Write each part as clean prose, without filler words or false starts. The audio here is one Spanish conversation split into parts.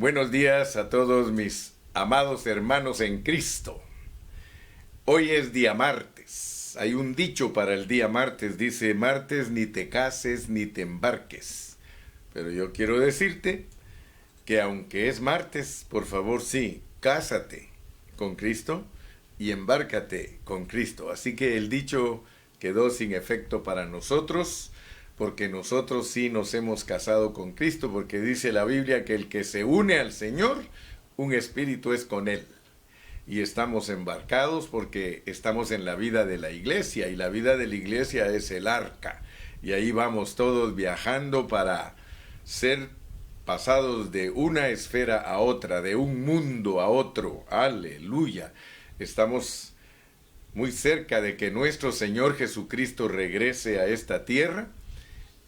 Buenos días a todos mis amados hermanos en Cristo. Hoy es día martes. Hay un dicho para el día martes, dice: martes ni te cases ni te embarques. Pero yo quiero decirte que aunque es martes, por favor sí, cásate con Cristo y embárcate con Cristo. Así que el dicho quedó sin efecto para nosotros, porque nosotros sí nos hemos casado con Cristo, porque dice la Biblia que el que se une al Señor, un espíritu es con Él. Y estamos embarcados porque estamos en la vida de la iglesia, y la vida de la iglesia es el arca. Y ahí vamos todos viajando para ser pasados de una esfera a otra, de un mundo a otro. Aleluya. Estamos muy cerca de que nuestro Señor Jesucristo regrese a esta tierra,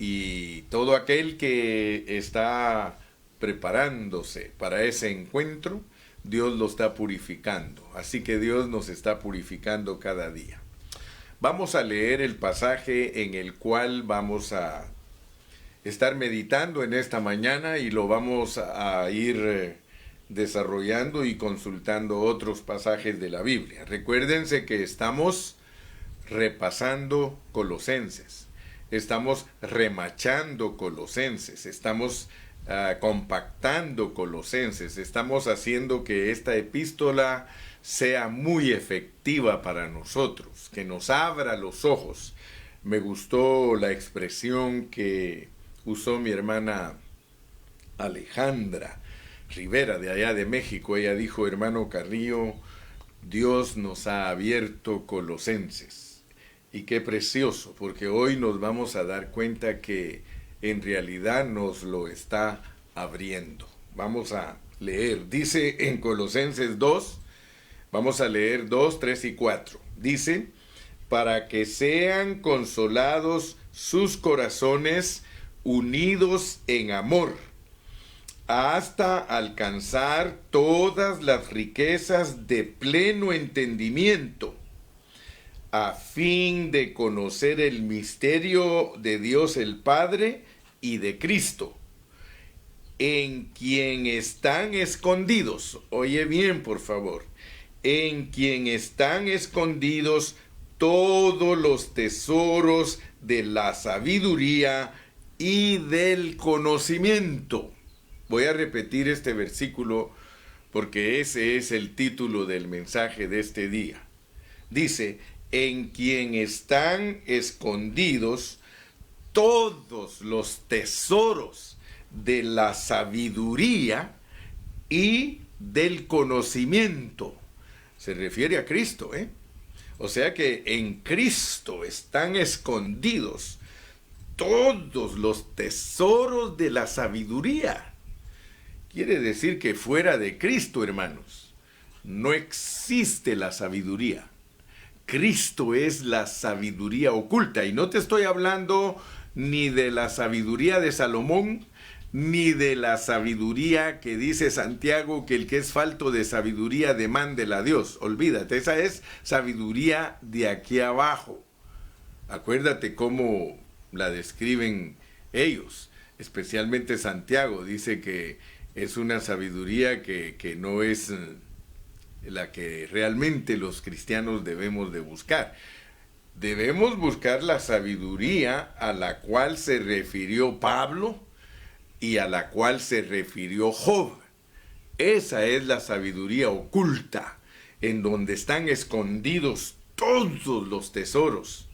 y todo aquel que está preparándose para ese encuentro, Dios lo está purificando. Así que Dios nos está purificando cada día. Vamos a leer el pasaje en el cual vamos a estar meditando en esta mañana, y lo vamos a ir desarrollando y consultando otros pasajes de la Biblia. Recuérdense que estamos repasando Colosenses. Estamos remachando Colosenses, estamos compactando Colosenses, estamos haciendo que esta epístola sea muy efectiva para nosotros, que nos abra los ojos. Me gustó la expresión que usó mi hermana Alejandra Rivera, de allá de México. Ella dijo: hermano Carrillo, Dios nos ha abierto Colosenses. Y qué precioso, porque hoy nos vamos a dar cuenta que en realidad nos lo está abriendo. Vamos a leer, dice en Colosenses 2, vamos a leer 2, 3 y 4. Dice: para que sean consolados sus corazones unidos en amor, hasta alcanzar todas las riquezas de pleno entendimiento, a fin de conocer el misterio de Dios el Padre y de Cristo, en quien están escondidos. Oye bien, por favor. En quien están escondidos todos los tesoros de la sabiduría y del conocimiento. Voy a repetir este versículo porque ese es el título del mensaje de este día. Dice: en quien están escondidos todos los tesoros de la sabiduría y del conocimiento. Se refiere a Cristo, ¿eh? O sea que en Cristo están escondidos todos los tesoros de la sabiduría. Quiere decir que fuera de Cristo, hermanos, no existe la sabiduría. Cristo es la sabiduría oculta, y no te estoy hablando ni de la sabiduría de Salomón, ni de la sabiduría que dice Santiago que el que es falto de sabiduría demándela a Dios. Olvídate, esa es sabiduría de aquí abajo. Acuérdate cómo la describen ellos, especialmente Santiago. Dice que es una sabiduría que no es la que realmente los cristianos debemos de buscar. Debemos buscar la sabiduría a la cual se refirió Pablo y a la cual se refirió Job. Esa es la sabiduría oculta, en donde están escondidos todos los tesoros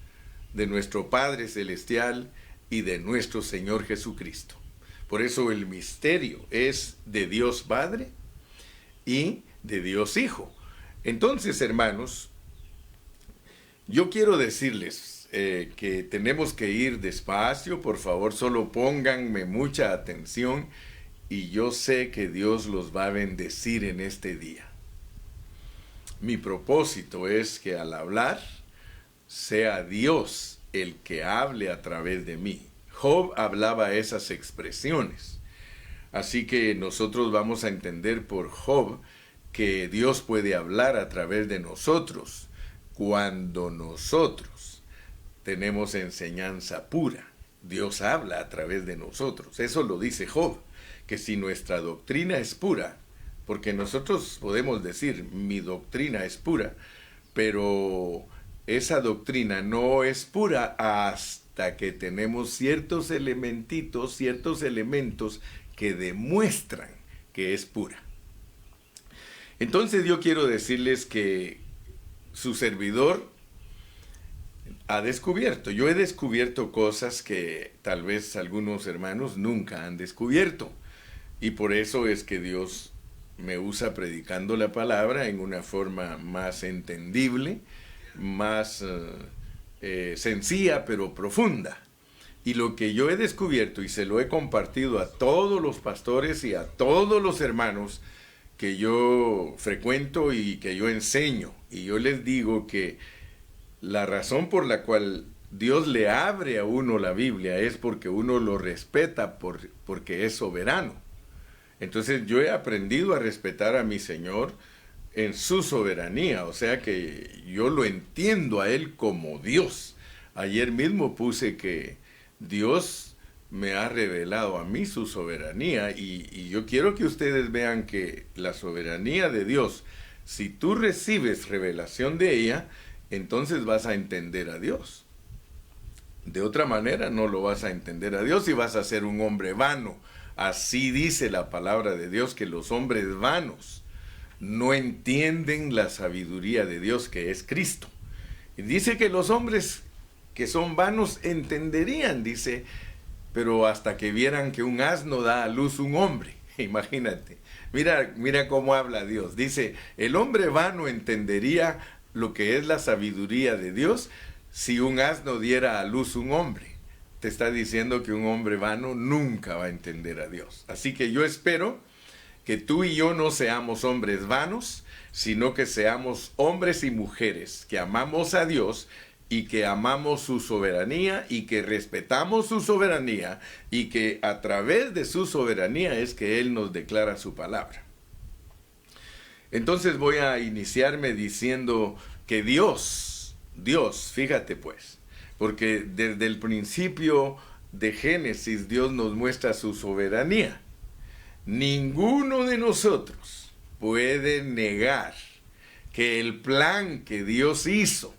de nuestro Padre Celestial y de nuestro Señor Jesucristo. Por eso el misterio es de Dios Padre y de Dios Hijo. Entonces, hermanos, yo quiero decirles que tenemos que ir despacio. Por favor, solo pónganme mucha atención, y yo sé que Dios los va a bendecir en este día. Mi propósito es que al hablar sea Dios el que hable a través de mí. Job hablaba esas expresiones. Así que nosotros vamos a entender por Job que Dios puede hablar a través de nosotros cuando nosotros tenemos enseñanza pura. Dios habla a través de nosotros. Eso lo dice Job, que si nuestra doctrina es pura, porque nosotros podemos decir, mi doctrina es pura, pero esa doctrina no es pura hasta que tenemos ciertos elementitos, ciertos elementos que demuestran que es pura. Entonces yo quiero decirles que su servidor yo he descubierto cosas que tal vez algunos hermanos nunca han descubierto. Y por eso es que Dios me usa predicando la palabra en una forma más entendible, más sencilla pero profunda. Y lo que yo he descubierto y se lo he compartido a todos los pastores y a todos los hermanos que yo frecuento y que yo enseño, y yo les digo que la razón por la cual Dios le abre a uno la Biblia es porque uno lo respeta porque es soberano. Entonces yo he aprendido a respetar a mi Señor en su soberanía, o sea que yo lo entiendo a Él como Dios. Ayer mismo puse que Dios me ha revelado a mí su soberanía y yo quiero que ustedes vean que la soberanía de Dios, si tú recibes revelación de ella, entonces vas a entender a Dios. De otra manera no lo vas a entender a Dios y vas a ser un hombre vano. Así dice la palabra de Dios, que los hombres vanos no entienden la sabiduría de Dios, que es Cristo. Y dice que los hombres que son vanos entenderían, dice, pero hasta que vieran que un asno da a luz un hombre. Imagínate, mira cómo habla Dios. Dice, el hombre vano entendería lo que es la sabiduría de Dios si un asno diera a luz un hombre. Te está diciendo que un hombre vano nunca va a entender a Dios. Así que yo espero que tú y yo no seamos hombres vanos, sino que seamos hombres y mujeres que amamos a Dios y que amamos su soberanía y que respetamos su soberanía y que a través de su soberanía es que Él nos declara su palabra. Entonces voy a iniciarme diciendo que Dios, fíjate pues, porque desde el principio de Génesis Dios nos muestra su soberanía. Ninguno de nosotros puede negar que el plan que Dios hizo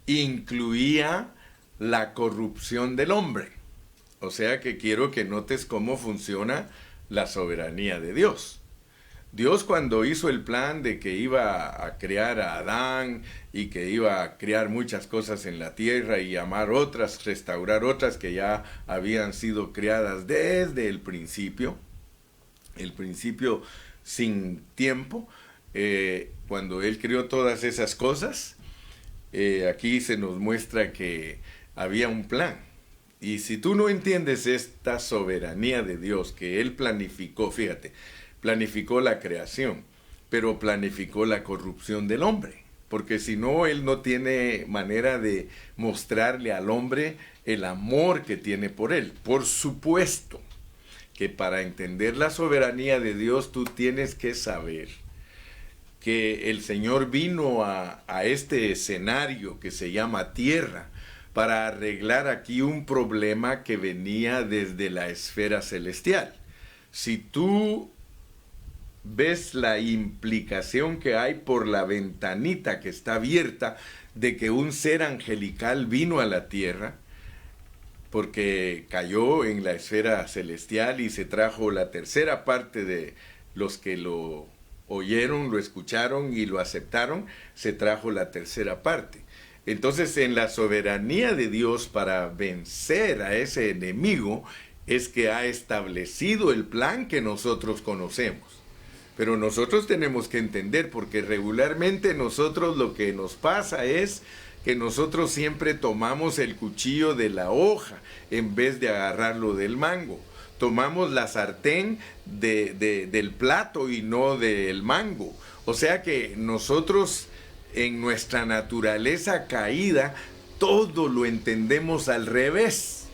incluía la corrupción del hombre. O sea que quiero que notes cómo funciona la soberanía de Dios. Dios, cuando hizo el plan de que iba a crear a Adán y que iba a crear muchas cosas en la tierra y amar otras, restaurar otras que ya habían sido creadas desde el principio sin tiempo, cuando Él creó todas esas cosas, aquí se nos muestra que había un plan. Y si tú no entiendes esta soberanía de Dios, que Él planificó, fíjate, planificó la creación, pero planificó la corrupción del hombre, porque si no, Él no tiene manera de mostrarle al hombre el amor que tiene por él. Por supuesto que para entender la soberanía de Dios tú tienes que saber que el Señor vino a este escenario que se llama tierra para arreglar aquí un problema que venía desde la esfera celestial. Si tú ves la implicación que hay por la ventanita que está abierta de que un ser angelical vino a la tierra, porque cayó en la esfera celestial y se trajo la tercera parte de los que lo oyeron, lo escucharon y lo aceptaron, se trajo la tercera parte. Entonces, en la soberanía de Dios para vencer a ese enemigo es que ha establecido el plan que nosotros conocemos. Pero nosotros tenemos que entender, porque regularmente nosotros lo que nos pasa es que nosotros siempre tomamos el cuchillo de la hoja en vez de agarrarlo del mango. Tomamos la sartén del plato y no del mango. O sea que nosotros en nuestra naturaleza caída todo lo entendemos al revés.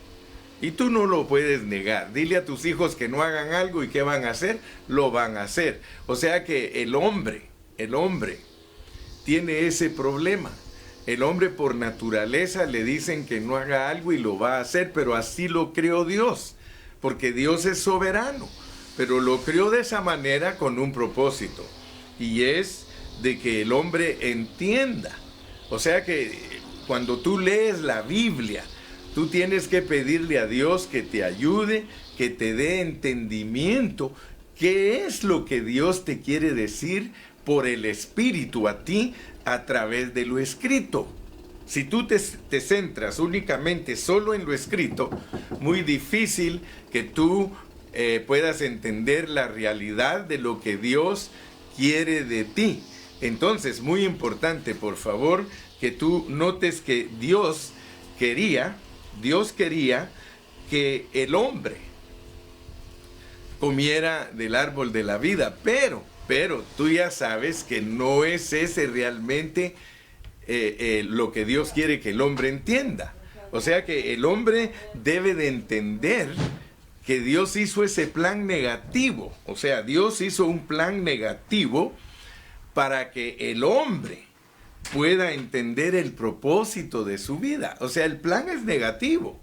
Y tú no lo puedes negar. Dile a tus hijos que no hagan algo y ¿qué van a hacer? Lo van a hacer. O sea que el hombre tiene ese problema. El hombre por naturaleza le dicen que no haga algo y lo va a hacer, pero así lo creó Dios, porque Dios es soberano. pero lo creó de esa manera con un propósito, y es de que el hombre entienda. O sea que cuando tú lees la Biblia, tú tienes que pedirle a Dios que te ayude, que te dé entendimiento. ¿Qué es lo que Dios te quiere decir por el Espíritu a ti a través de lo escrito? Si tú te centras únicamente solo en lo escrito, muy difícil que tú puedas entender la realidad de lo que Dios quiere de ti. Entonces, muy importante, por favor, que tú notes que Dios quería que el hombre comiera del árbol de la vida, pero tú ya sabes que no es ese realmente lo que Dios quiere que el hombre entienda. O sea que el hombre debe de entender que Dios hizo ese plan negativo. O sea, Dios hizo un plan negativo para que el hombre pueda entender el propósito de su vida. O sea, el plan es negativo.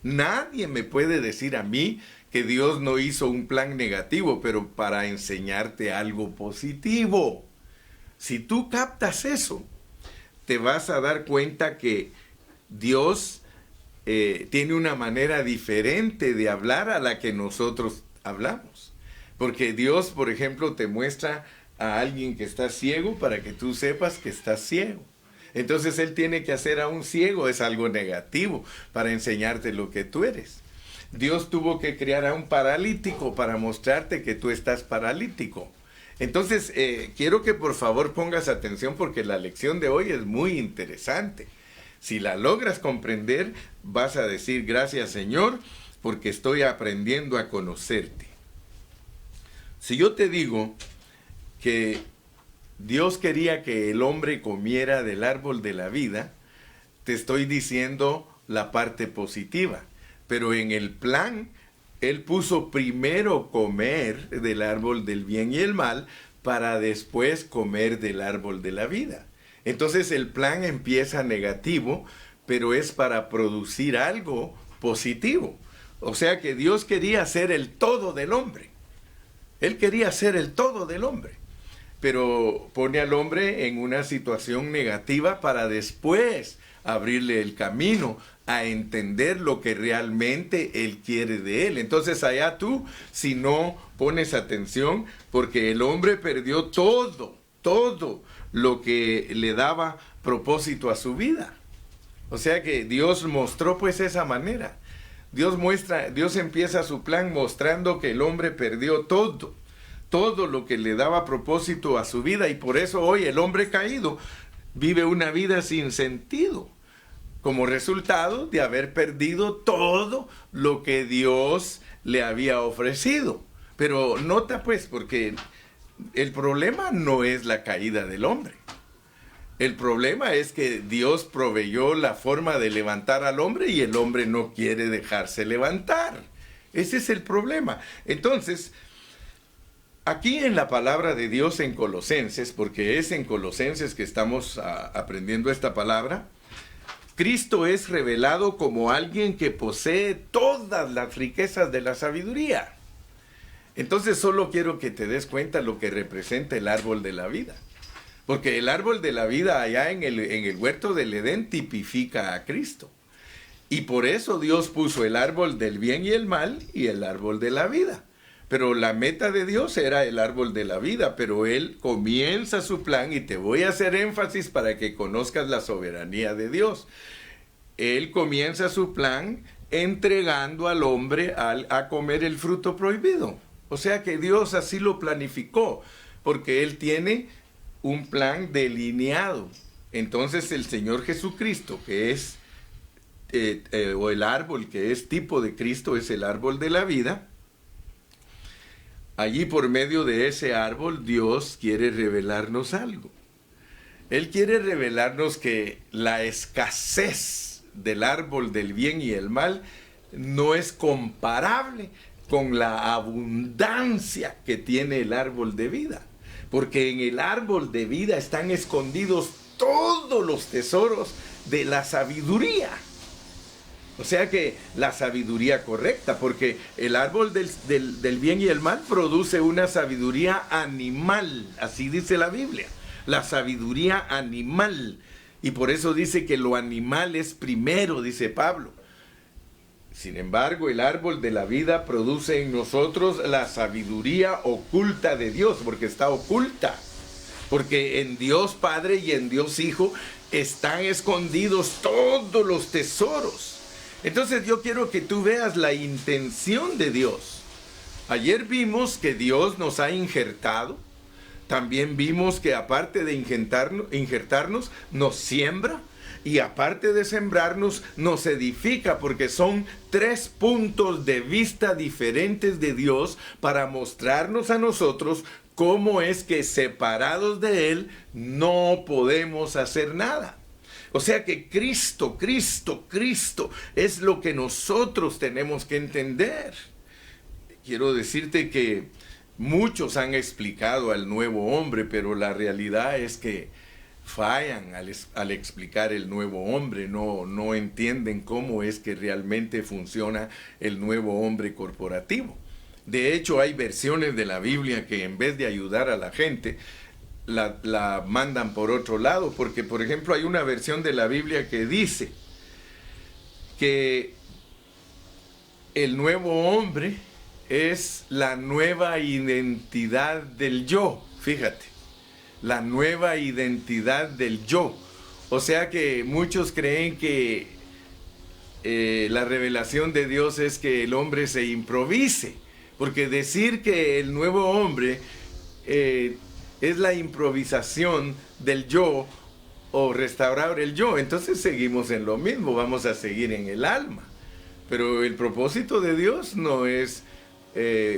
Nadie me puede decir a mí que Dios no hizo un plan negativo, pero para enseñarte algo positivo. Si tú captas eso, te vas a dar cuenta que Dios tiene una manera diferente de hablar a la que nosotros hablamos. Porque Dios, por ejemplo, te muestra a alguien que está ciego para que tú sepas que estás ciego. Entonces Él tiene que hacer a un ciego, es algo negativo, para enseñarte lo que tú eres. Dios tuvo que crear a un paralítico para mostrarte que tú estás paralítico. Entonces, quiero que por favor pongas atención porque la lección de hoy es muy interesante. Si la logras comprender, vas a decir gracias Señor, porque estoy aprendiendo a conocerte. Si yo te digo que Dios quería que el hombre comiera del árbol de la vida, te estoy diciendo la parte positiva. Pero en el plan, Él puso primero comer del árbol del bien y el mal, para después comer del árbol de la vida. Entonces el plan empieza negativo, pero es para producir algo positivo. O sea que Dios quería ser el todo del hombre. Él quería ser el todo del hombre. Pero pone al hombre en una situación negativa para después abrirle el camino a entender lo que realmente Él quiere de él. Entonces allá tú, si no pones atención, porque el hombre perdió todo lo que le daba propósito a su vida. O sea que Dios mostró pues esa manera. Dios empieza su plan mostrando que el hombre perdió todo lo que le daba propósito a su vida, y por eso hoy el hombre caído vive una vida sin sentido, como resultado de haber perdido todo lo que Dios le había ofrecido. Pero nota pues, porque el problema no es la caída del hombre. El problema es que Dios proveyó la forma de levantar al hombre y el hombre no quiere dejarse levantar. Ese es el problema. Entonces, aquí en la palabra de Dios en Colosenses, porque es en Colosenses que estamos aprendiendo esta palabra, Cristo es revelado como alguien que posee todas las riquezas de la sabiduría. Entonces solo quiero que te des cuenta lo que representa el árbol de la vida. Porque el árbol de la vida allá en el huerto del Edén tipifica a Cristo. Y por eso Dios puso el árbol del bien y el mal y el árbol de la vida. Pero la meta de Dios era el árbol de la vida, pero Él comienza su plan, y te voy a hacer énfasis para que conozcas la soberanía de Dios. Él comienza su plan entregando al hombre a comer el fruto prohibido. O sea que Dios así lo planificó, porque Él tiene un plan delineado. Entonces el Señor Jesucristo, que es, o el árbol que es tipo de Cristo, es el árbol de la vida. Allí por medio de ese árbol Dios quiere revelarnos algo. Él quiere revelarnos que la escasez del árbol del bien y el mal no es comparable con la abundancia que tiene el árbol de vida. Porque en el árbol de vida están escondidos todos los tesoros de la sabiduría. O sea que la sabiduría correcta, porque el árbol del bien y el mal produce una sabiduría animal, así dice la Biblia, la sabiduría animal. Y por eso dice que lo animal es primero, dice Pablo. Sin embargo, el árbol de la vida produce en nosotros la sabiduría oculta de Dios, porque está oculta. Porque en Dios Padre y en Dios Hijo están escondidos todos los tesoros. Entonces yo quiero que tú veas la intención de Dios. Ayer vimos que Dios nos ha injertado. También vimos que aparte de injertarnos, nos siembra. Y aparte de sembrarnos, nos edifica, porque son 3 puntos de vista diferentes de Dios para mostrarnos a nosotros cómo es que separados de Él no podemos hacer nada. O sea que Cristo es lo que nosotros tenemos que entender. Quiero decirte que muchos han explicado al nuevo hombre, pero la realidad es que fallan al explicar el nuevo hombre, no entienden cómo es que realmente funciona el nuevo hombre corporativo. De hecho, hay versiones de la Biblia que en vez de ayudar a la gente, la mandan por otro lado, porque por ejemplo hay una versión de la Biblia que dice que el nuevo hombre es la nueva identidad del yo, fíjate, la nueva identidad del yo. O sea que muchos creen que la revelación de Dios es que el hombre se improvise, porque decir que el nuevo hombre es la improvisación del yo o restaurar el yo, entonces seguimos en lo mismo, vamos a seguir en el alma. Pero el propósito de Dios no es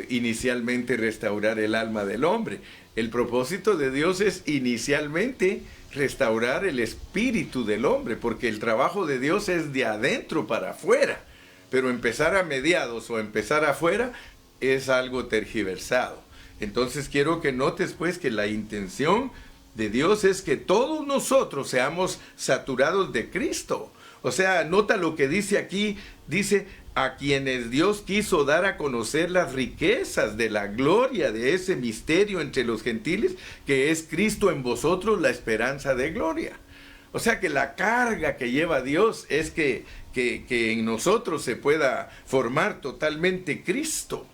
inicialmente restaurar el alma del hombre. El propósito de Dios es inicialmente restaurar el espíritu del hombre, porque el trabajo de Dios es de adentro para afuera. Pero empezar a mediados o empezar afuera es algo tergiversado. Entonces quiero que notes pues que la intención de Dios es que todos nosotros seamos saturados de Cristo. O sea, nota lo que dice aquí, dice: a quienes Dios quiso dar a conocer las riquezas de la gloria de ese misterio entre los gentiles, que es Cristo en vosotros, la esperanza de gloria. O sea que la carga que lleva Dios es que en nosotros se pueda formar totalmente Cristo.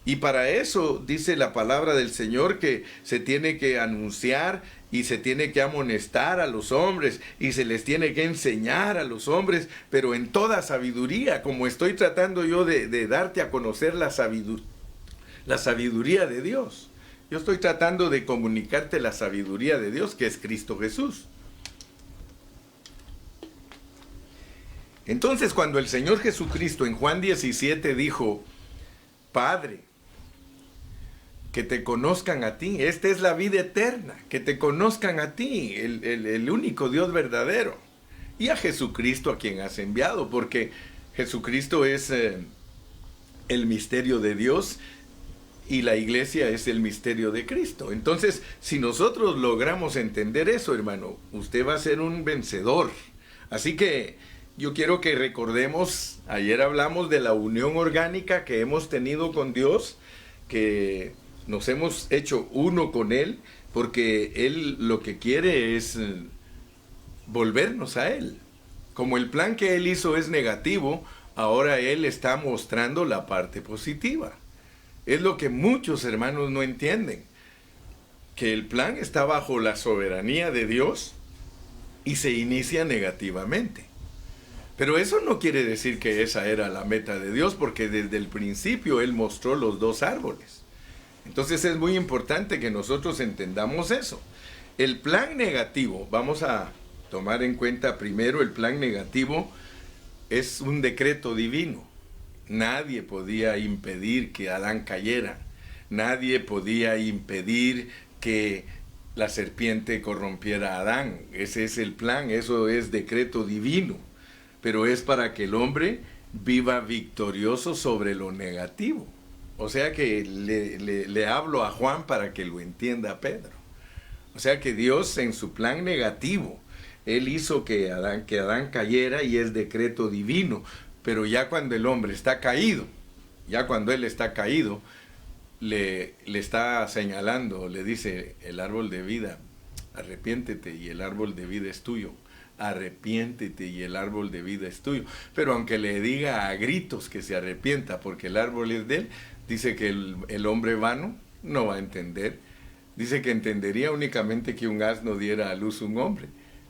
Y para eso dice la palabra del Señor que se tiene que anunciar y se tiene que amonestar a los hombres y se les tiene que enseñar a los hombres, pero en toda sabiduría, como estoy tratando yo de darte a conocer la sabiduría de Dios. Yo estoy tratando de comunicarte la sabiduría de Dios, que es Cristo Jesús. Entonces, cuando el Señor Jesucristo en Juan 17 dijo: Padre, que te conozcan a ti, esta es la vida eterna, que te conozcan a ti, el único Dios verdadero, y a Jesucristo a quien has enviado, porque Jesucristo es el misterio de Dios y la iglesia es el misterio de Cristo. Entonces, si nosotros logramos entender eso, hermano, usted va a ser un vencedor. Así que yo quiero que recordemos, ayer hablamos de la unión orgánica que hemos tenido con Dios, que nos hemos hecho uno con Él, porque Él lo que quiere es volvernos a Él. Como el plan que Él hizo es negativo, ahora Él está mostrando la parte positiva. Es lo que muchos hermanos no entienden, que el plan está bajo la soberanía de Dios y se inicia negativamente. Pero eso no quiere decir que esa era la meta de Dios, porque desde el principio Él mostró los 2 árboles. Entonces es muy importante que nosotros entendamos eso. El plan negativo, vamos a tomar en cuenta primero, el plan negativo es un decreto divino. Nadie podía impedir que Adán cayera. Nadie podía impedir que la serpiente corrompiera a Adán. Ese es el plan, eso es decreto divino. Pero es para que el hombre viva victorioso sobre lo negativo. O sea que le hablo a Juan para que lo entienda Pedro. O sea que Dios en su plan negativo, Él hizo que Adán cayera y es decreto divino. Pero ya cuando el hombre está caído, ya cuando él está caído, le está señalando, le dice el árbol de vida, arrepiéntete y el árbol de vida es tuyo. Arrepiéntete y el árbol de vida es tuyo. Pero aunque le diga a gritos que se arrepienta porque el árbol es de él, dice que el hombre vano no va a entender. Dice que entendería únicamente que un asno diera a luz un hombre.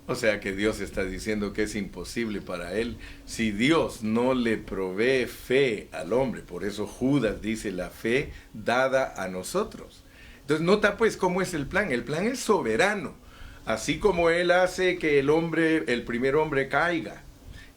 O sea que Dios está diciendo que es imposible para él. Si Dios no le provee fe al hombre, por eso Judas dice la fe dada a nosotros. Entonces nota pues cómo es el plan. El plan es soberano. Así como Él hace que el primer hombre caiga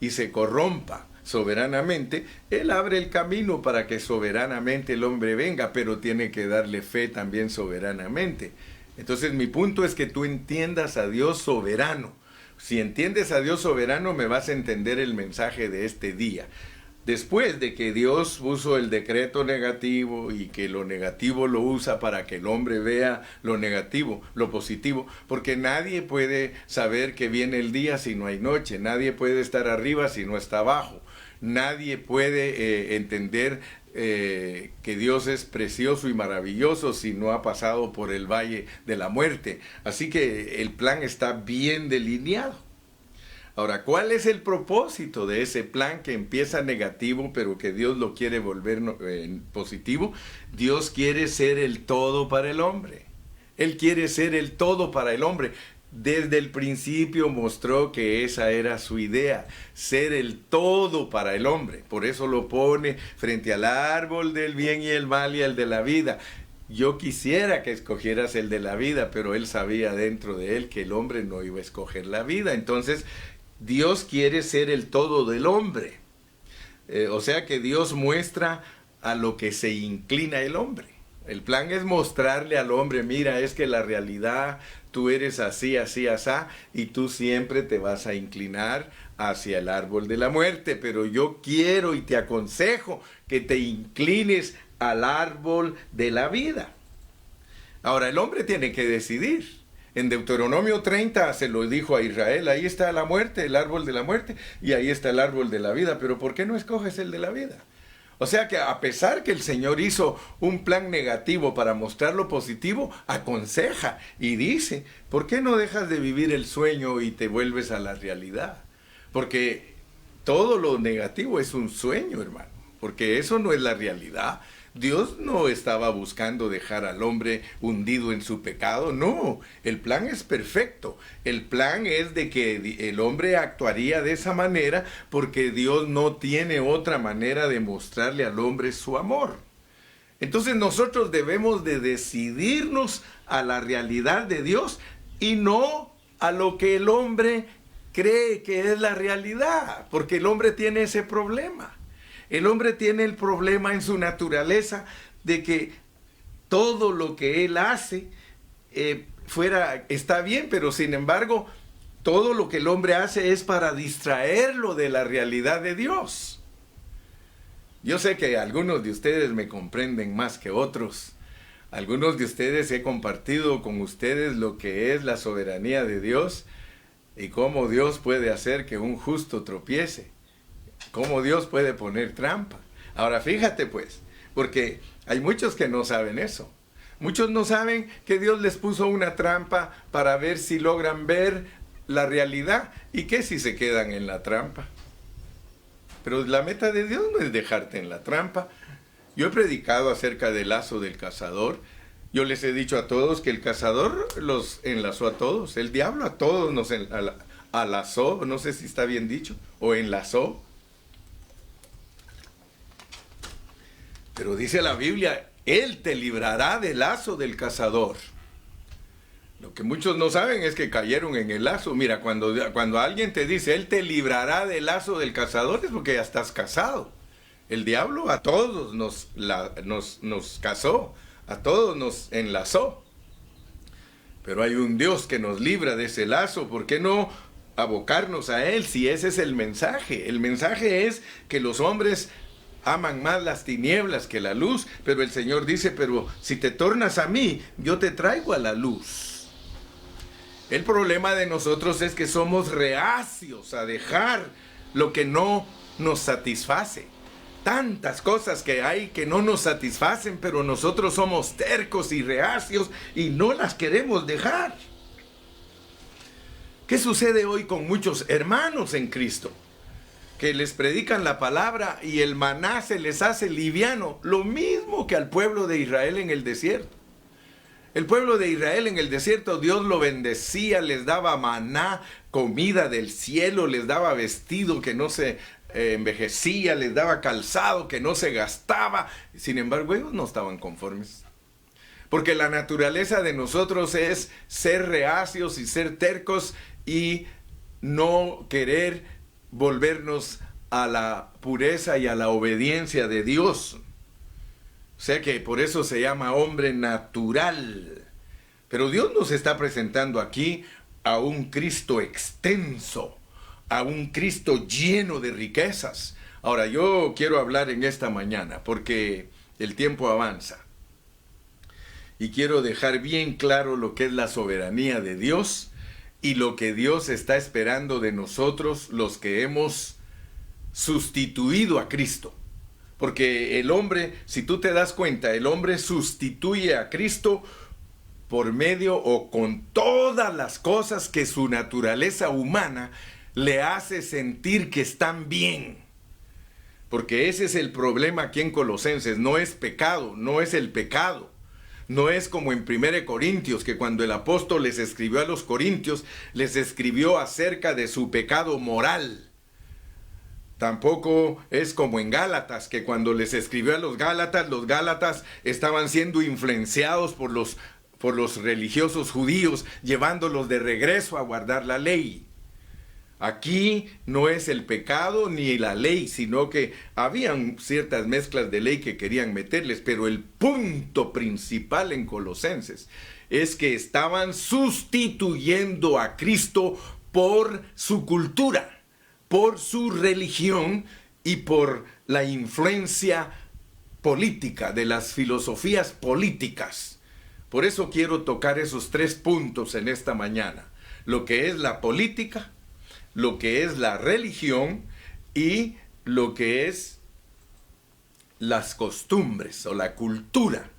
y se corrompa soberanamente, Él abre el camino para que soberanamente el hombre venga, pero tiene que darle fe también soberanamente. Entonces mi punto es que tú entiendas a Dios soberano. Si entiendes a Dios soberano, me vas a entender el mensaje de este día. Después de que Dios puso el decreto negativo y que lo negativo lo usa para que el hombre vea lo negativo, lo positivo, porque nadie puede saber que viene el día si no hay noche, nadie puede estar arriba si no está abajo, nadie puede entender que Dios es precioso y maravilloso si no ha pasado por el valle de la muerte. Así que el plan está bien delineado. Ahora, ¿cuál es el propósito de ese plan que empieza negativo, pero que Dios lo quiere volver positivo? Dios quiere ser el todo para el hombre. Él quiere ser el todo para el hombre. Desde el principio mostró que esa era su idea, ser el todo para el hombre. Por eso lo pone frente al árbol del bien y el mal y el de la vida. Yo quisiera que escogieras el de la vida, pero él sabía dentro de él que el hombre no iba a escoger la vida. Entonces, Dios quiere ser el todo del hombre. O sea que Dios muestra a lo que se inclina el hombre. El plan es mostrarle al hombre, mira, es que la realidad, tú eres así, así, asá, y tú siempre te vas a inclinar hacia el árbol de la muerte. Pero yo quiero y te aconsejo que te inclines al árbol de la vida. Ahora, el hombre tiene que decidir. En Deuteronomio 30 se lo dijo a Israel, ahí está la muerte, el árbol de la muerte, y ahí está el árbol de la vida, pero ¿por qué no escoges el de la vida? O sea que a pesar que el Señor hizo un plan negativo para mostrar lo positivo, aconseja y dice, ¿por qué no dejas de vivir el sueño y te vuelves a la realidad? Porque todo lo negativo es un sueño, hermano, porque eso no es la realidad. Dios no estaba buscando dejar al hombre hundido en su pecado, no, el plan es perfecto, el plan es de que el hombre actuaría de esa manera porque Dios no tiene otra manera de mostrarle al hombre su amor. Entonces nosotros debemos de decidirnos a la realidad de Dios y no a lo que el hombre cree que es la realidad, porque el hombre tiene ese problema. El hombre tiene el problema en su naturaleza de que todo lo que él hace está bien, pero sin embargo, todo lo que el hombre hace es para distraerlo de la realidad de Dios. Yo sé que algunos de ustedes me comprenden más que otros. Algunos de ustedes he compartido con ustedes lo que es la soberanía de Dios y cómo Dios puede hacer que un justo tropiece. Cómo Dios puede poner trampa. Ahora fíjate pues, porque hay muchos que no saben eso. Muchos no saben que Dios les puso una trampa para ver si logran ver la realidad y que si se quedan en la trampa. Pero la meta de Dios no es dejarte en la trampa. Yo he predicado acerca del lazo del cazador. Yo les he dicho a todos que el cazador los enlazó a todos. El diablo a todos nos alazó, no sé si está bien dicho, o enlazó. Pero dice la Biblia, Él te librará del lazo del cazador. Lo que muchos no saben es que cayeron en el lazo. Mira, cuando alguien te dice, Él te librará del lazo del cazador, es porque ya estás casado. El diablo a todos nos cazó, a todos nos enlazó. Pero hay un Dios que nos libra de ese lazo. ¿Por qué no abocarnos a Él si ese es el mensaje? El mensaje es que los hombres aman más las tinieblas que la luz, pero el Señor dice, pero si te tornas a mí, yo te traigo a la luz. El problema de nosotros es que somos reacios a dejar lo que no nos satisface. Tantas cosas que hay que no nos satisfacen, pero nosotros somos tercos y reacios y no las queremos dejar. ¿Qué sucede hoy con muchos hermanos en Cristo? Que les predican la palabra y el maná se les hace liviano, lo mismo que al pueblo de Israel en el desierto. El pueblo de Israel en el desierto, Dios lo bendecía, les daba maná, comida del cielo, les daba vestido que no se envejecía, les daba calzado que no se gastaba. Sin embargo, ellos no estaban conformes. Porque la naturaleza de nosotros es ser reacios y ser tercos y no querer volvernos a la pureza y a la obediencia de Dios. O sea que por eso se llama hombre natural. Pero Dios nos está presentando aquí a un Cristo extenso, a un Cristo lleno de riquezas. Ahora, yo quiero hablar en esta mañana porque el tiempo avanza. Y quiero dejar bien claro lo que es la soberanía de Dios y lo que Dios está esperando de nosotros, los que hemos sustituido a Cristo. Porque el hombre, si tú te das cuenta, el hombre sustituye a Cristo por medio o con todas las cosas que su naturaleza humana le hace sentir que están bien. Porque ese es el problema aquí en Colosenses, no es pecado, no es el pecado. No es como en 1 Corintios, que cuando el apóstol les escribió a los corintios, les escribió acerca de su pecado moral. Tampoco es como en Gálatas, que cuando les escribió a los Gálatas estaban siendo influenciados por los religiosos judíos, llevándolos de regreso a guardar la ley. Aquí no es el pecado ni la ley, sino que habían ciertas mezclas de ley que querían meterles, pero el punto principal en Colosenses es que estaban sustituyendo a Cristo por su cultura, por su religión y por la influencia política de las filosofías políticas. Por eso quiero tocar esos 3 puntos en esta mañana: lo que es la política, lo que es la religión y lo que es las costumbres o la cultura.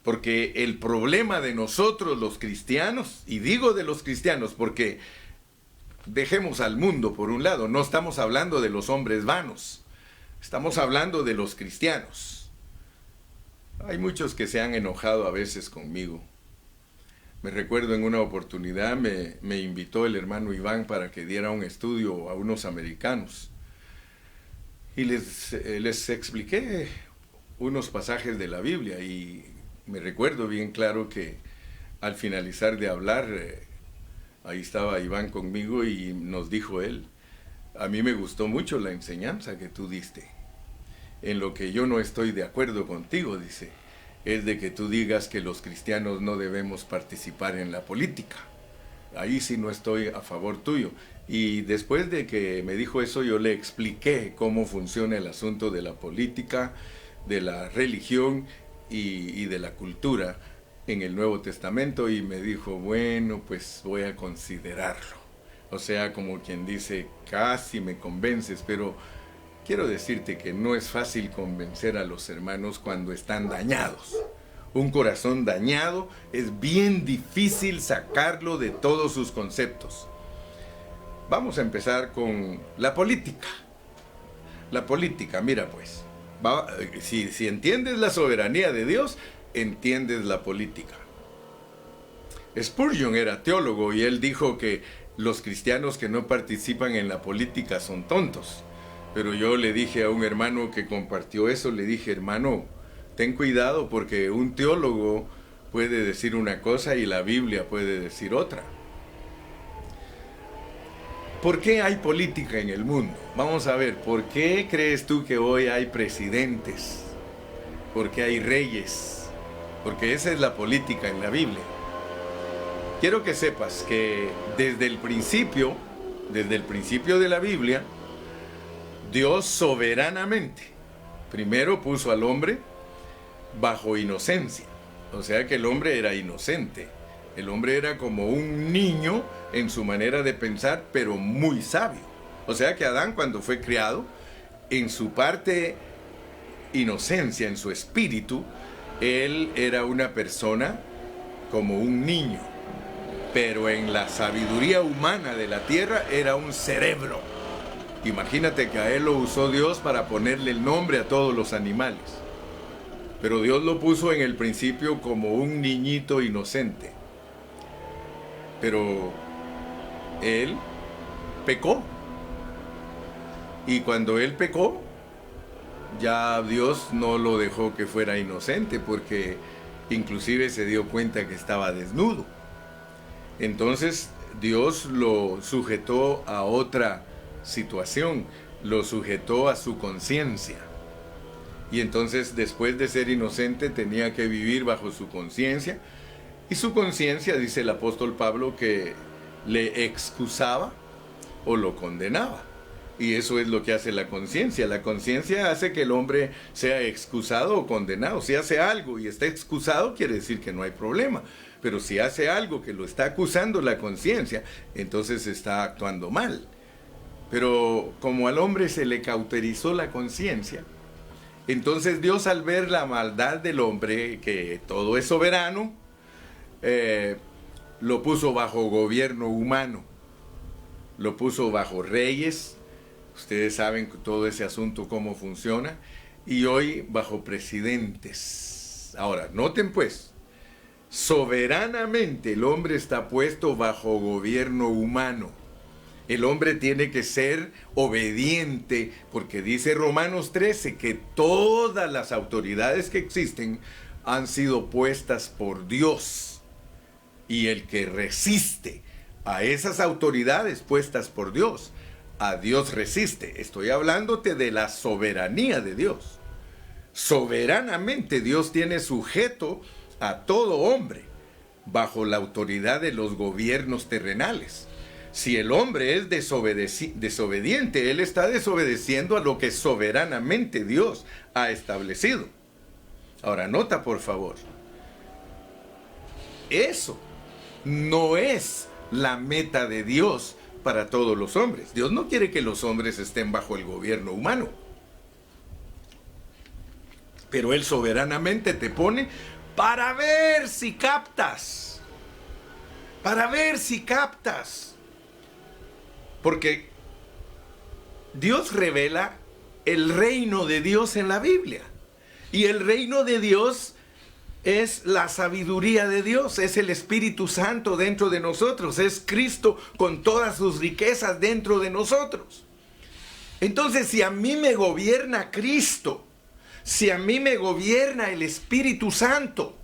Porque el problema de nosotros los cristianos, y digo de los cristianos porque dejemos al mundo por un lado, no estamos hablando de los hombres vanos, estamos hablando de los cristianos. Hay muchos que se han enojado a veces conmigo. Me recuerdo en una oportunidad me invitó el hermano Iván para que diera un estudio a unos americanos. Y les expliqué unos pasajes de la Biblia y me recuerdo bien claro que al finalizar de hablar, ahí estaba Iván conmigo y nos dijo él: a mí me gustó mucho la enseñanza que tú diste. En lo que yo no estoy de acuerdo contigo, dice, es de que tú digas que los cristianos no debemos participar en la política. Ahí sí no estoy a favor tuyo. Y después de que me dijo eso, yo le expliqué cómo funciona el asunto de la política, de la religión y de la cultura en el Nuevo Testamento, y me dijo, bueno, pues voy a considerarlo. O sea, como quien dice, casi me convences, pero quiero decirte que no es fácil convencer a los hermanos cuando están dañados. Un corazón dañado es bien difícil sacarlo de todos sus conceptos. Vamos a empezar con la política. La política, mira pues, si entiendes la soberanía de Dios, entiendes la política. Spurgeon era teólogo y él dijo que los cristianos que no participan en la política son tontos. Pero yo le dije a un hermano que compartió eso, le dije, hermano, ten cuidado porque un teólogo puede decir una cosa y la Biblia puede decir otra. ¿Por qué hay política en el mundo? Vamos a ver, ¿por qué crees tú que hoy hay presidentes? ¿Por qué hay reyes? Porque esa es la política en la Biblia. Quiero que sepas que desde el principio de la Biblia, Dios soberanamente primero puso al hombre bajo inocencia. O sea que el hombre era inocente El hombre era como un niño en su manera de pensar, pero muy sabio. O sea que Adán, cuando fue criado, en su parte inocencia, en su espíritu, él era una persona como un niño, pero en la sabiduría humana de la tierra era un cerebro. Imagínate que a él lo usó Dios para ponerle el nombre a todos los animales. Pero Dios lo puso en el principio como un niñito inocente. Pero él pecó. Y cuando él pecó, ya Dios no lo dejó que fuera inocente, porque inclusive se dio cuenta que estaba desnudo. Entonces Dios lo sujetó a otra situación, lo sujetó a su conciencia. Y entonces, después de ser inocente, tenía que vivir bajo su conciencia. Y su conciencia, dice el apóstol Pablo, que le excusaba o lo condenaba. Y eso es lo que hace la conciencia. La conciencia hace que el hombre sea excusado o condenado. Si hace algo y está excusado, quiere decir que no hay problema. Pero si hace algo que lo está acusando la conciencia, entonces está actuando mal. Pero como al hombre se le cauterizó la conciencia, entonces Dios, al ver la maldad del hombre, que todo es soberano, lo puso bajo gobierno humano, lo puso bajo reyes. Ustedes saben todo ese asunto, cómo funciona. Y hoy bajo presidentes. Ahora, noten pues, soberanamente el hombre está puesto bajo gobierno humano. El hombre tiene que ser obediente, porque dice Romanos 13 que todas las autoridades que existen han sido puestas por Dios. Y el que resiste a esas autoridades puestas por Dios, a Dios resiste. Estoy hablándote de la soberanía de Dios. Soberanamente Dios tiene sujeto a todo hombre bajo la autoridad de los gobiernos terrenales. Si el hombre es desobediente, él está desobedeciendo a lo que soberanamente Dios ha establecido. Ahora, nota por favor, eso no es la meta de Dios para todos los hombres. Dios no quiere que los hombres estén bajo el gobierno humano. Pero Él soberanamente te pone para ver si captas. Para ver si captas. Porque Dios revela el reino de Dios en la Biblia. Y el reino de Dios es la sabiduría de Dios, es el Espíritu Santo dentro de nosotros, es Cristo con todas sus riquezas dentro de nosotros. Entonces, si a mí me gobierna Cristo, si a mí me gobierna el Espíritu Santo,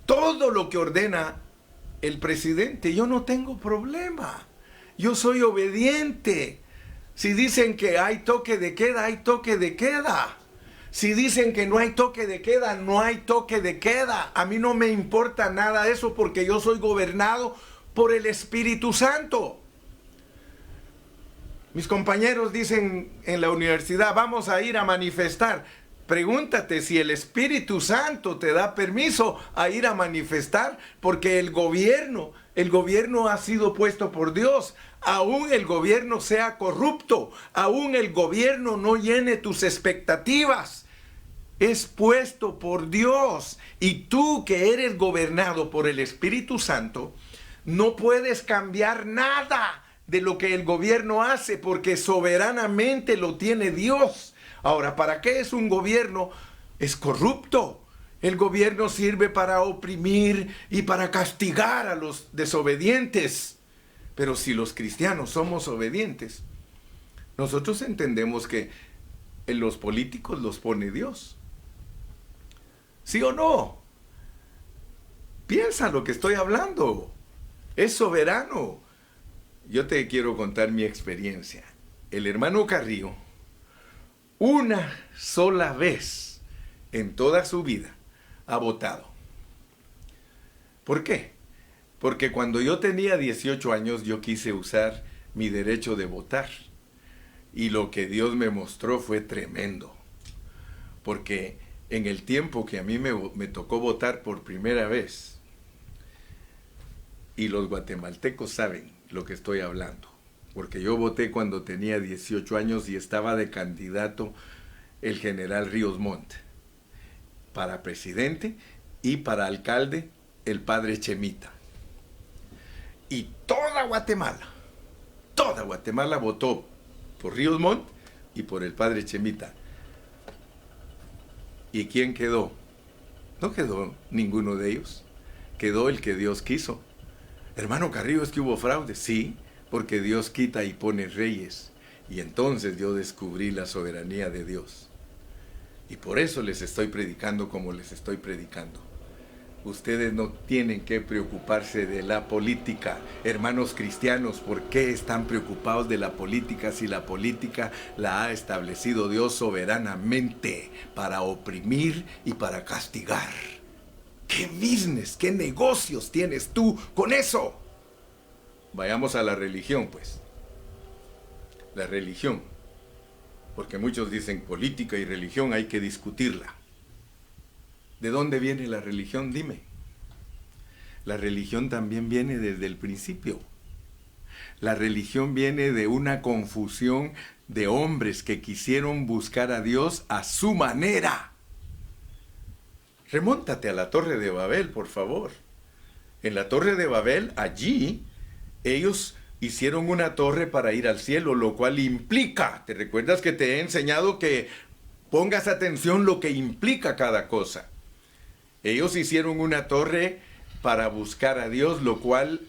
todo lo que ordena el presidente, yo no tengo problema. Yo soy obediente. Si dicen que hay toque de queda, hay toque de queda. Si dicen que no hay toque de queda, no hay toque de queda. A mí no me importa nada eso, porque yo soy gobernado por el Espíritu Santo. Mis compañeros dicen en la universidad, vamos a ir a manifestar. Pregúntate si el Espíritu Santo te da permiso a ir a manifestar, porque el gobierno ha sido puesto por Dios. Aún el gobierno sea corrupto, aún el gobierno no llene tus expectativas, es puesto por Dios. Y tú, que eres gobernado por el Espíritu Santo, no puedes cambiar nada de lo que el gobierno hace, porque soberanamente lo tiene Dios. Ahora, ¿para qué es un gobierno? Es corrupto. El gobierno sirve para oprimir y para castigar a los desobedientes. Pero si los cristianos somos obedientes, nosotros entendemos que en los políticos los pone Dios. ¿Sí o no? Piensa lo que estoy hablando. Es soberano. Yo te quiero contar mi experiencia. El hermano Carrillo, una sola vez en toda su vida, ha votado. ¿Por qué? Porque cuando yo tenía 18 años, yo quise usar mi derecho de votar. Y lo que Dios me mostró fue tremendo. Porque en el tiempo que a mí me tocó votar por primera vez, y los guatemaltecos saben lo que estoy hablando, porque yo voté cuando tenía 18 años y estaba de candidato el general Ríos Montt, para presidente y para alcalde el padre Chemita. Y toda Guatemala votó por Ríos Montt y por el padre Chemita. ¿Y quién quedó? No quedó ninguno de ellos. Quedó el que Dios quiso. Hermano Carrillo, ¿es que hubo fraude? Sí, porque Dios quita y pone reyes. Y entonces yo descubrí la soberanía de Dios. Y por eso les estoy predicando como les estoy predicando. Ustedes no tienen que preocuparse de la política. Hermanos cristianos, ¿por qué están preocupados de la política si la política la ha establecido Dios soberanamente para oprimir y para castigar? ¿Qué business, qué negocios tienes tú con eso? Vayamos a la religión, pues. La religión. Porque muchos dicen política y religión hay que discutirla. ¿De dónde viene la religión? Dime. La religión también viene desde el principio. La religión viene de una confusión de hombres que quisieron buscar a Dios a su manera. Remóntate a la Torre de Babel, por favor. En la Torre de Babel, allí, ellos hicieron una torre para ir al cielo, lo cual implica, ¿te recuerdas que te he enseñado que pongas atención lo que implica cada cosa? Ellos hicieron una torre para buscar a Dios, lo cual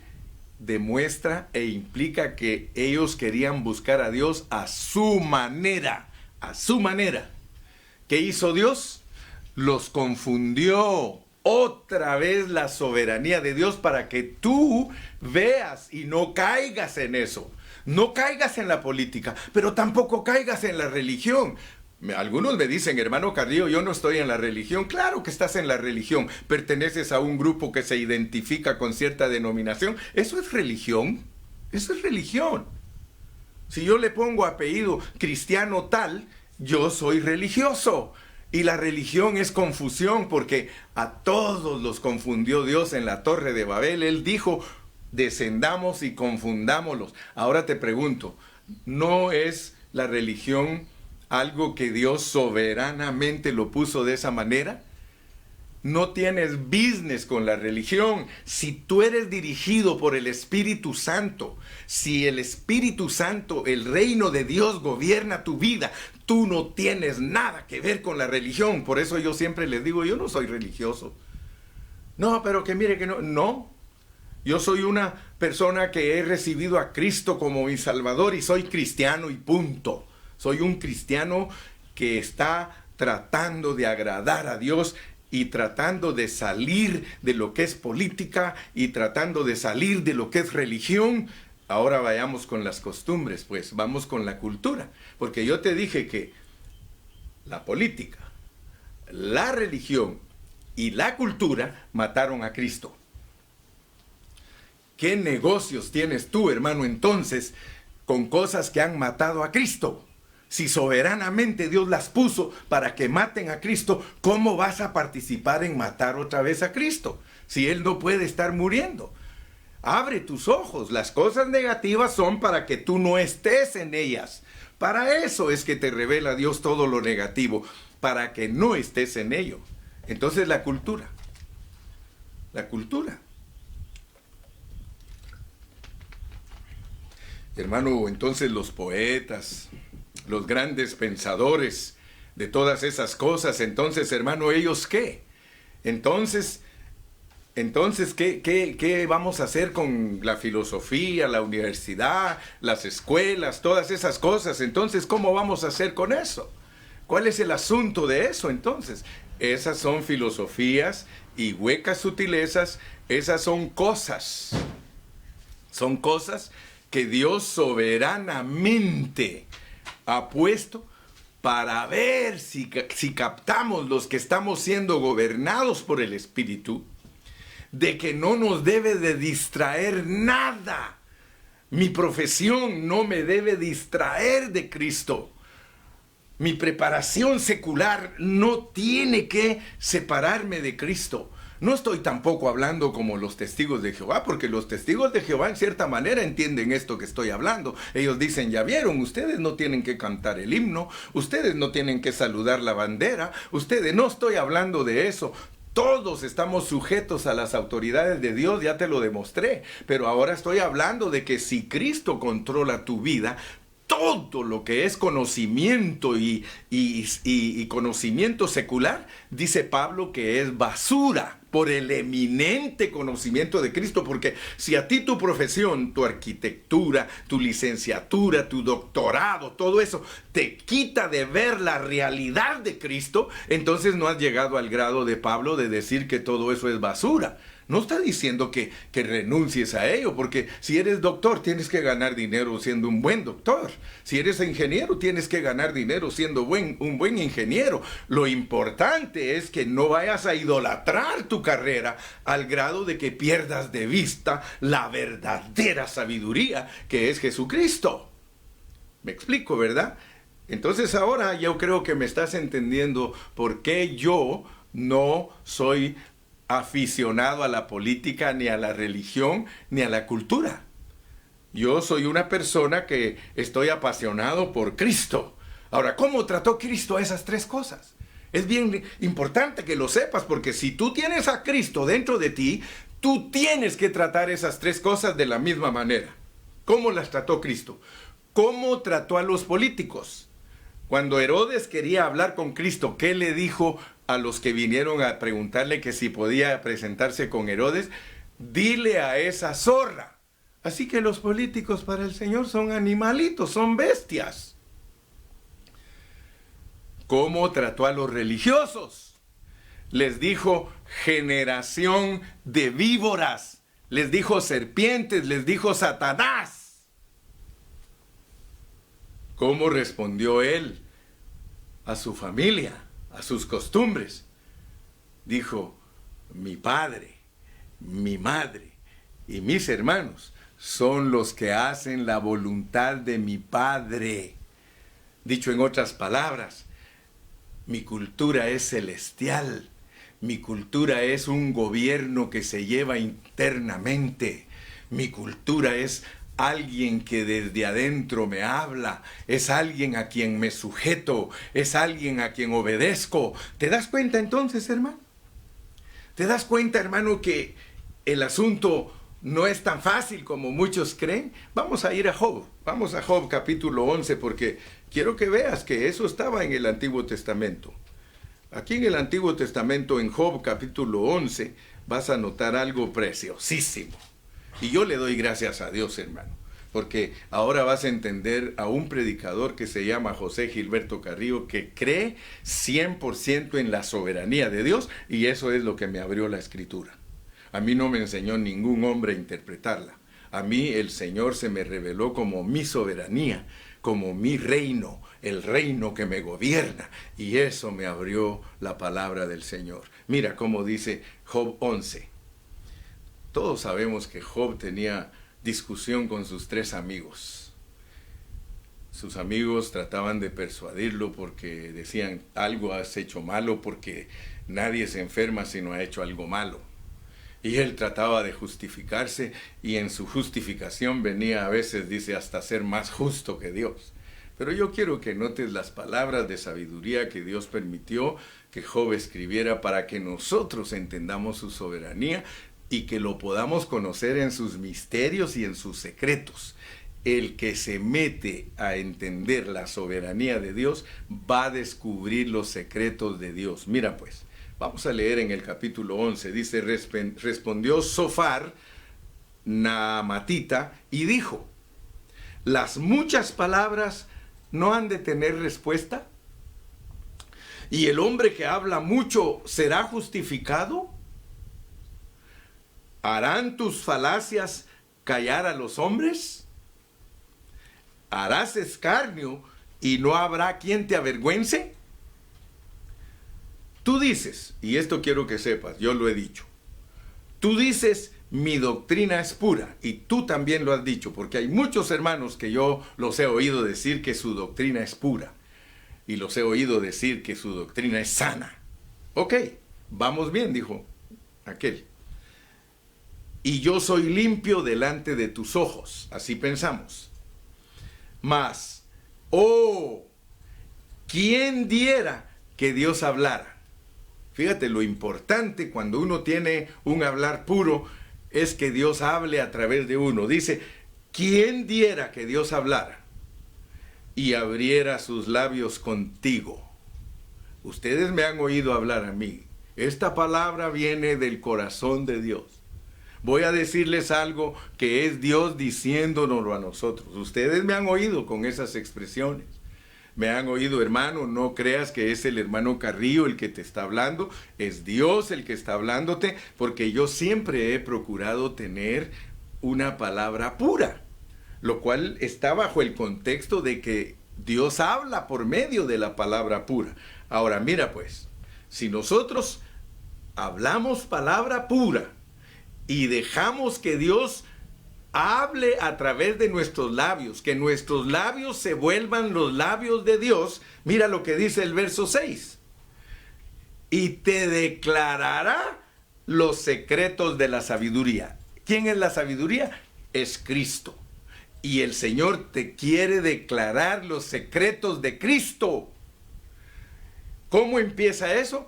demuestra e implica que ellos querían buscar a Dios a su manera, a su manera. ¿Qué hizo Dios? Los confundió. Otra vez la soberanía de Dios para que tú veas y no caigas en eso. No caigas en la política, pero tampoco caigas en la religión. Algunos me dicen, hermano Carrillo, yo no estoy en la religión. Claro que estás en la religión. Perteneces a un grupo que se identifica con cierta denominación. ¿Eso es religión? Eso es religión. Si yo le pongo apellido cristiano tal, yo soy religioso. Y la religión es confusión porque a todos los confundió Dios en la Torre de Babel. Él dijo, descendamos y confundámoslos. Ahora te pregunto, ¿no es la religión algo que Dios soberanamente lo puso de esa manera? No tienes business con la religión. Si tú eres dirigido por el Espíritu Santo, si el Espíritu Santo, el reino de Dios gobierna tu vida, tú no tienes nada que ver con la religión. Por eso yo siempre les digo, yo no soy religioso. No, pero que mire que no. No, yo soy una persona que he recibido a Cristo como mi Salvador y soy cristiano y punto. Soy un cristiano que está tratando de agradar a Dios y tratando de salir de lo que es política y tratando de salir de lo que es religión. Ahora vayamos con las costumbres, pues vamos con la cultura. Porque yo te dije que la política, la religión y la cultura mataron a Cristo. ¿Qué negocios tienes tú, hermano, entonces, con cosas que han matado a Cristo? Si soberanamente Dios las puso para que maten a Cristo, ¿cómo vas a participar en matar otra vez a Cristo? Si Él no puede estar muriendo. Abre tus ojos. Las cosas negativas son para que tú no estés en ellas. Para eso es que te revela Dios todo lo negativo, para que no estés en ello. Entonces la cultura. La cultura. Hermano, entonces los poetas, los grandes pensadores de todas esas cosas, entonces, hermano, ¿ellos qué? Entonces, ¿qué vamos a hacer con la filosofía, la universidad, las escuelas, todas esas cosas? Entonces, ¿cómo vamos a hacer con eso? ¿Cuál es el asunto de eso, entonces? Esas son filosofías y huecas sutilezas, esas son cosas que Dios soberanamente ha puesto para ver si captamos los que estamos siendo gobernados por el Espíritu, de que no nos debe de distraer nada. Mi profesión no me debe distraer de Cristo. Mi preparación secular no tiene que separarme de Cristo. No estoy tampoco hablando como los testigos de Jehová, porque los testigos de Jehová en cierta manera entienden esto que estoy hablando. Ellos dicen, ya vieron, ustedes no tienen que cantar el himno, ustedes no tienen que saludar la bandera, ustedes, no estoy hablando de eso. Todos estamos sujetos a las autoridades de Dios, ya te lo demostré. Pero ahora estoy hablando de que si Cristo controla tu vida, todo lo que es conocimiento y conocimiento secular, dice Pablo que es basura por el eminente conocimiento de Cristo, porque si a ti tu profesión, tu arquitectura, tu licenciatura, tu doctorado, todo eso te quita de ver la realidad de Cristo, entonces no has llegado al grado de Pablo de decir que todo eso es basura. No está diciendo que renuncies a ello, porque si eres doctor tienes que ganar dinero siendo un buen doctor. Si eres ingeniero tienes que ganar dinero siendo un buen ingeniero. Lo importante es que no vayas a idolatrar tu carrera al grado de que pierdas de vista la verdadera sabiduría que es Jesucristo. Me explico, ¿verdad? Entonces ahora yo creo que me estás entendiendo por qué yo no soy aficionado a la política, ni a la religión, ni a la cultura. Yo soy una persona que estoy apasionado por Cristo. Ahora, ¿cómo trató Cristo a esas tres cosas? Es bien importante que lo sepas, porque si tú tienes a Cristo dentro de ti, tú tienes que tratar esas tres cosas de la misma manera. ¿Cómo las trató Cristo? ¿Cómo trató a los políticos? Cuando Herodes quería hablar con Cristo, ¿qué le dijo a los que vinieron a preguntarle que si podía presentarse con Herodes? Dile a esa zorra. Así que los políticos para el Señor son animalitos, son bestias. ¿Cómo trató a los religiosos? Les dijo generación de víboras, les dijo serpientes, les dijo Satanás. ¿Cómo respondió él a su familia, a sus costumbres? Dijo, mi padre, mi madre y mis hermanos son los que hacen la voluntad de mi Padre. Dicho en otras palabras, mi cultura es celestial. Mi cultura es un gobierno que se lleva internamente. Mi cultura es alguien que desde adentro me habla, es alguien a quien me sujeto, es alguien a quien obedezco. ¿Te das cuenta entonces, hermano? ¿Te das cuenta, hermano, que el asunto no es tan fácil como muchos creen? Vamos a ir a Job, vamos a Job capítulo 11, porque quiero que veas que eso estaba en el Antiguo Testamento. Aquí en el Antiguo Testamento, en Job capítulo 11, vas a notar algo preciosísimo. Y yo le doy gracias a Dios, hermano, porque ahora vas a entender a un predicador que se llama José Gilberto Carrillo, que cree 100% en la soberanía de Dios, y eso es lo que me abrió la Escritura. A mí no me enseñó ningún hombre a interpretarla. A mí el Señor se me reveló como mi soberanía, como mi reino, el reino que me gobierna, y eso me abrió la palabra del Señor. Mira cómo dice Job 11. Todos sabemos que Job tenía discusión con sus tres amigos. Sus amigos trataban de persuadirlo porque decían, algo has hecho malo, porque nadie se enferma si no ha hecho algo malo. Y él trataba de justificarse, y en su justificación venía a veces, dice, hasta ser más justo que Dios. Pero yo quiero que notes las palabras de sabiduría que Dios permitió que Job escribiera para que nosotros entendamos su soberanía y que lo podamos conocer en sus misterios y en sus secretos. El que se mete a entender la soberanía de Dios va a descubrir los secretos de Dios. Mira pues, vamos a leer en el capítulo 11. Dice, respondió Zofar, Naamatita, y dijo, ¿las muchas palabras no han de tener respuesta? ¿Y el hombre que habla mucho será justificado? ¿Harán tus falacias callar a los hombres? ¿Harás escarnio y no habrá quien te avergüence? Tú dices, y esto quiero que sepas, yo lo he dicho, tú dices, mi doctrina es pura, y tú también lo has dicho, porque hay muchos hermanos que yo los he oído decir que su doctrina es pura, y los he oído decir que su doctrina es sana. Ok, vamos bien, dijo aquel. Y yo soy limpio delante de tus ojos, así pensamos. Mas, oh, ¿quién diera que Dios hablara? Fíjate, lo importante cuando uno tiene un hablar puro es que Dios hable a través de uno. Dice, ¿quién diera que Dios hablara y abriera sus labios contigo? Ustedes me han oído hablar a mí. Esta palabra viene del corazón de Dios. Voy a decirles algo que es Dios diciéndonoslo a nosotros. Ustedes me han oído con esas expresiones. Me han oído, hermano, no creas que es el hermano Carrillo el que te está hablando, es Dios el que está hablándote, porque yo siempre he procurado tener una palabra pura, lo cual está bajo el contexto de que Dios habla por medio de la palabra pura. Ahora, mira pues, si nosotros hablamos palabra pura y dejamos que Dios hable a través de nuestros labios, que nuestros labios se vuelvan los labios de Dios. Mira lo que dice el verso 6. Y te declarará los secretos de la sabiduría. ¿Quién es la sabiduría? Es Cristo. Y el Señor te quiere declarar los secretos de Cristo. ¿Cómo empieza eso?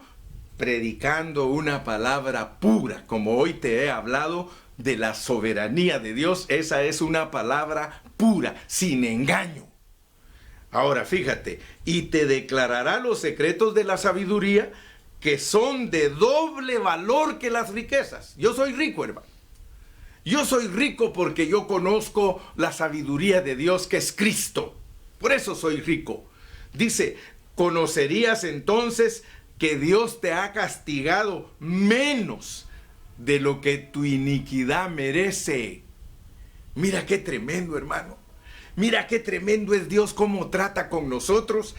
Predicando una palabra pura, como hoy te he hablado de la soberanía de Dios. Esa es una palabra pura, sin engaño. Ahora fíjate, y te declarará los secretos de la sabiduría, que son de doble valor que las riquezas. Yo soy rico, hermano. Yo soy rico porque yo conozco la sabiduría de Dios, que es Cristo. Por eso soy rico. Dice, conocerías entonces que Dios te ha castigado menos de lo que tu iniquidad merece. Mira qué tremendo, hermano. Mira qué tremendo es Dios, cómo trata con nosotros.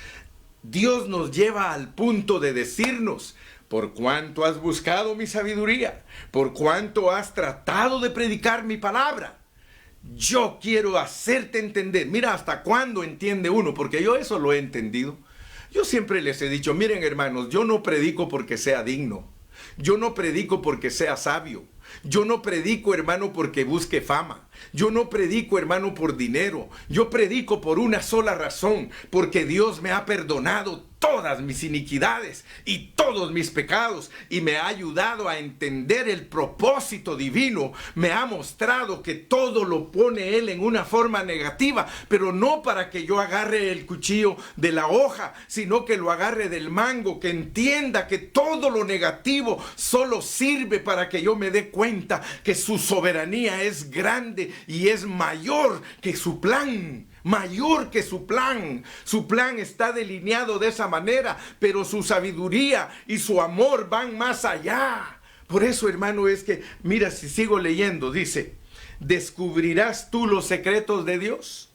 Dios nos lleva al punto de decirnos, por cuanto has buscado mi sabiduría, por cuanto has tratado de predicar mi palabra, yo quiero hacerte entender. Mira hasta cuándo entiende uno, porque yo eso lo he entendido. Yo siempre les he dicho, miren hermanos, yo no predico porque sea digno. Yo no predico porque sea sabio. Yo no predico, hermano, porque busque fama. Yo no predico, hermano, por dinero. Yo predico por una sola razón, porque Dios me ha perdonado todas mis iniquidades y todos mis pecados, y me ha ayudado a entender el propósito divino. Me ha mostrado que todo lo pone Él en una forma negativa, pero no para que yo agarre el cuchillo de la hoja, sino que lo agarre del mango, que entienda que todo lo negativo solo sirve para que yo me dé cuenta que su soberanía es grande y es mayor que su plan. Mayor que su plan. Su plan está delineado de esa manera, pero su sabiduría y su amor van más allá. Por eso, hermano, es que, mira, si sigo leyendo, dice, ¿descubrirás tú los secretos de Dios?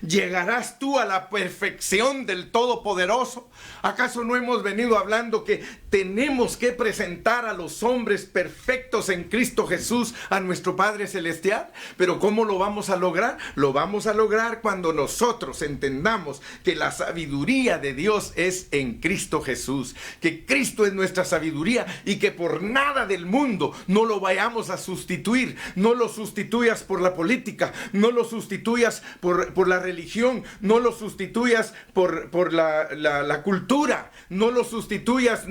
¿Llegarás tú a la perfección del Todopoderoso? ¿Acaso no hemos venido hablando que tenemos que presentar a los hombres perfectos en Cristo Jesús a nuestro Padre Celestial? Pero ¿cómo lo vamos a lograr? Lo vamos a lograr cuando nosotros entendamos que la sabiduría de Dios es en Cristo Jesús, que Cristo es nuestra sabiduría y que por nada del mundo no lo vayamos a sustituir. No lo sustituyas por la política, no lo sustituyas por la religión, no lo sustituyas por la cultura, no lo sustituyas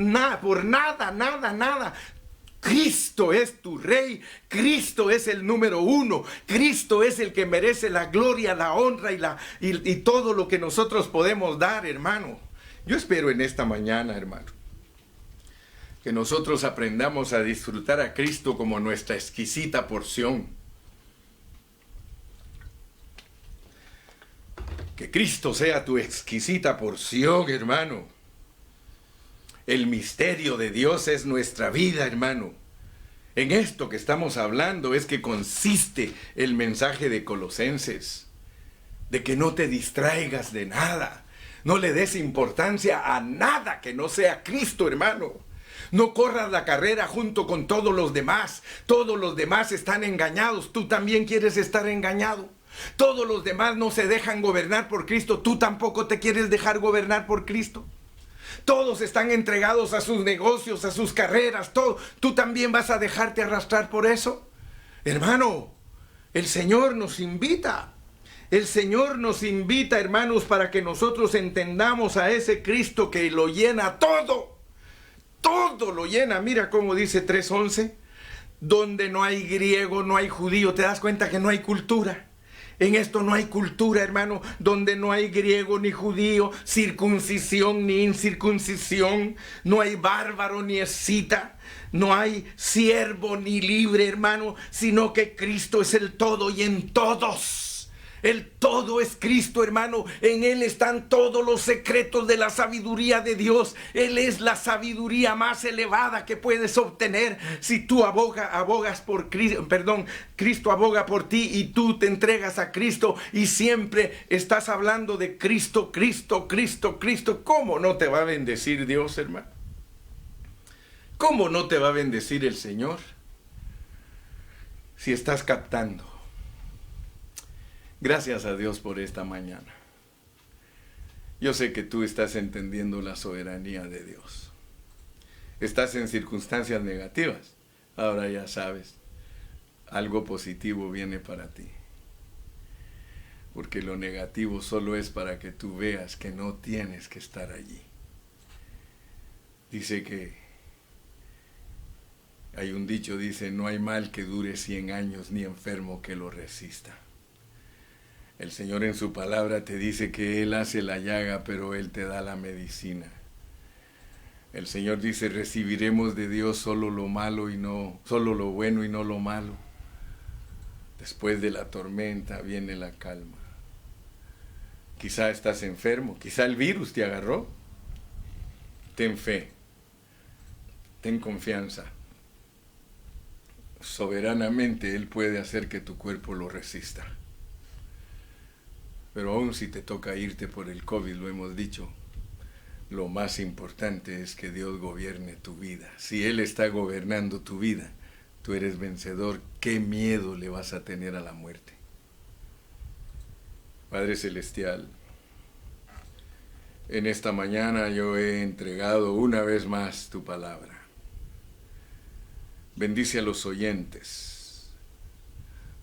por nada. Cristo es tu rey, Cristo es el número uno, Cristo es el que merece la gloria, la honra y todo lo que nosotros podemos dar, hermano. Yo espero en esta mañana, hermano, que nosotros aprendamos a disfrutar a Cristo como nuestra exquisita porción. Que Cristo sea tu exquisita porción, hermano. El misterio de Dios es nuestra vida, hermano. En esto que estamos hablando es que consiste el mensaje de Colosenses. De que no te distraigas de nada. No le des importancia a nada que no sea Cristo, hermano. No corras la carrera junto con todos los demás. Todos los demás están engañados. Tú también quieres estar engañado. Todos los demás no se dejan gobernar por Cristo. Tú tampoco te quieres dejar gobernar por Cristo. Todos están entregados a sus negocios, a sus carreras, todo. ¿Tú también vas a dejarte arrastrar por eso? Hermano, el Señor nos invita. El Señor nos invita, hermanos, para que nosotros entendamos a ese Cristo que lo llena todo. Todo lo llena. Mira cómo dice 3:11. Donde no hay griego, no hay judío. ¿Te das cuenta que no hay cultura? En esto no hay cultura, hermano, donde no hay griego ni judío, circuncisión ni incircuncisión, no hay bárbaro ni escita, no hay siervo ni libre, hermano, sino que Cristo es el todo y en todos. El todo es Cristo, hermano. En Él están todos los secretos de la sabiduría de Dios. Él es la sabiduría más elevada que puedes obtener. Si tú abogas por Cristo, Cristo aboga por ti y tú te entregas a Cristo y siempre estás hablando de Cristo, Cristo, Cristo, Cristo. ¿Cómo no te va a bendecir Dios, hermano? ¿Cómo no te va a bendecir el Señor? Si estás captando. Gracias a Dios por esta mañana. Yo sé que tú estás entendiendo la soberanía de Dios. Estás en circunstancias negativas. Ahora ya sabes, algo positivo viene para ti. Porque lo negativo solo es para que tú veas que no tienes que estar allí. Dice que hay un dicho, dice, no hay mal que dure 100 años ni enfermo que lo resista. El Señor en su palabra te dice que Él hace la llaga, pero Él te da la medicina. El Señor dice, recibiremos de Dios solo lo malo y no, solo lo bueno y no lo malo. Después de la tormenta viene la calma. Quizá estás enfermo, quizá el virus te agarró. Ten fe, ten confianza. Soberanamente Él puede hacer que tu cuerpo lo resista. Pero aún si te toca irte por el COVID, lo hemos dicho, lo más importante es que Dios gobierne tu vida. Si Él está gobernando tu vida, tú eres vencedor. ¿Qué miedo le vas a tener a la muerte? Padre Celestial, en esta mañana yo he entregado una vez más tu palabra. Bendice a los oyentes.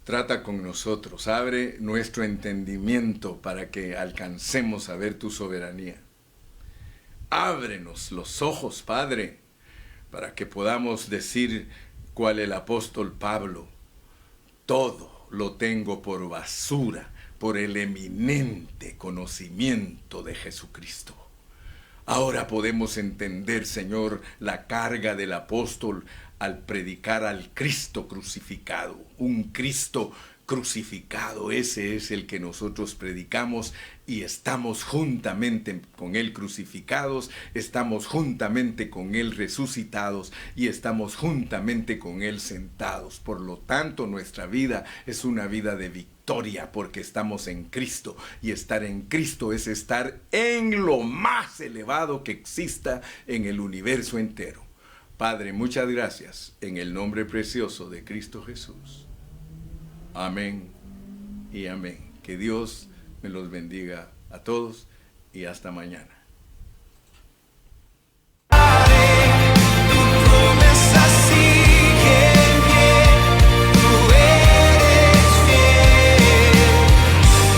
Trata con nosotros, abre nuestro entendimiento para que alcancemos a ver tu soberanía. Ábrenos los ojos, Padre, para que podamos decir cual el apóstol Pablo, todo lo tengo por basura, por el eminente conocimiento de Jesucristo. Ahora podemos entender, Señor, la carga del apóstol al predicar al Cristo crucificado. Un Cristo crucificado, ese es el que nosotros predicamos y estamos juntamente con Él crucificados, estamos juntamente con Él resucitados y estamos juntamente con Él sentados. Por lo tanto, nuestra vida es una vida de victoria porque estamos en Cristo y estar en Cristo es estar en lo más elevado que exista en el universo entero. Padre, muchas gracias en el nombre precioso de Cristo Jesús. Amén y amén. Que Dios me los bendiga a todos y hasta mañana.